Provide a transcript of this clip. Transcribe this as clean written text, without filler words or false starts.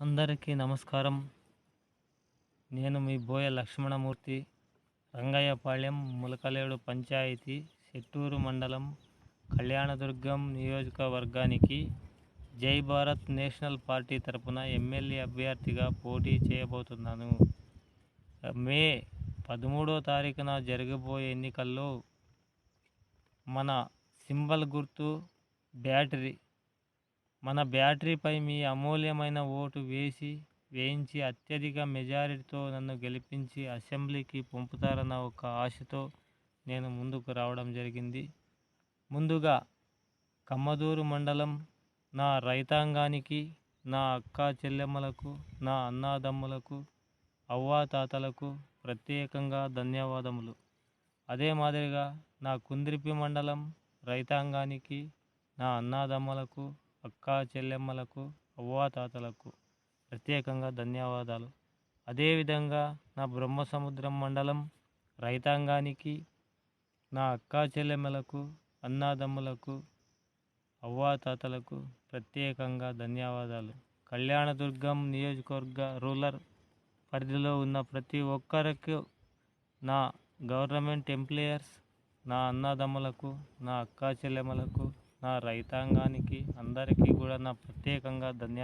అందరికీ నమస్కారం. నేను మీ బోయ లక్ష్మణమూర్తి. రంగయ్యపాళ్యం, ములకలేడు పంచాయతీ, సెట్టూరు మండలం, కళ్యాణదుర్గం నియోజకవర్గానికి జై భారత్ నేషనల్ పార్టీ తరపున ఎమ్మెల్యే అభ్యర్థిగా పోటీ చేయబోతున్నాను. మే 13వ తారీఖున జరగబోయే ఎన్నికల్లో మన సింబల్ గుర్తు బ్యాటరీ. మన బ్యాటరీపై మీ అమూల్యమైన ఓటు వేయించి అత్యధిక మెజారిటీతో నన్ను గెలిపించి అసెంబ్లీకి పంపుతారన్న ఒక ఆశతో నేను ముందుకు రావడం జరిగింది. ముందుగా కమ్మదూరు మండలం నా రైతాంగానికి, నా అక్కా చెల్లెమ్మలకు, నా అన్నాదమ్ములకు, అవ్వాతాతలకు ప్రత్యేకంగా ధన్యవాదములు. అదే మాదిరిగా నా కుంద్రిపి మండలం రైతాంగానికి, నా అన్నాదమ్ములకు, అక్కా చెల్లెమ్మలకు, అవ్వాతాతలకు ప్రత్యేకంగా ధన్యవాదాలు. అదేవిధంగా నా బ్రహ్మసముద్రం మండలం రైతాంగానికి, నా అక్కా చెల్లెమ్మలకు, అన్నాదమ్ములకు, అవ్వాతాతలకు ప్రత్యేకంగా ధన్యవాదాలు. కళ్యాణదుర్గం నియోజకవర్గ రూరల్ పరిధిలో ఉన్న ప్రతి ఒక్కరికి, నా గవర్నమెంట్ ఎంప్లాయర్స్, నా అన్నదమ్ములకు, నా అక్కా చెల్లెమ్మలకు, నా రైతాంగానికి అందరికీ కూడా నా ప్రత్యేకంగా ధన్యవాదాలు.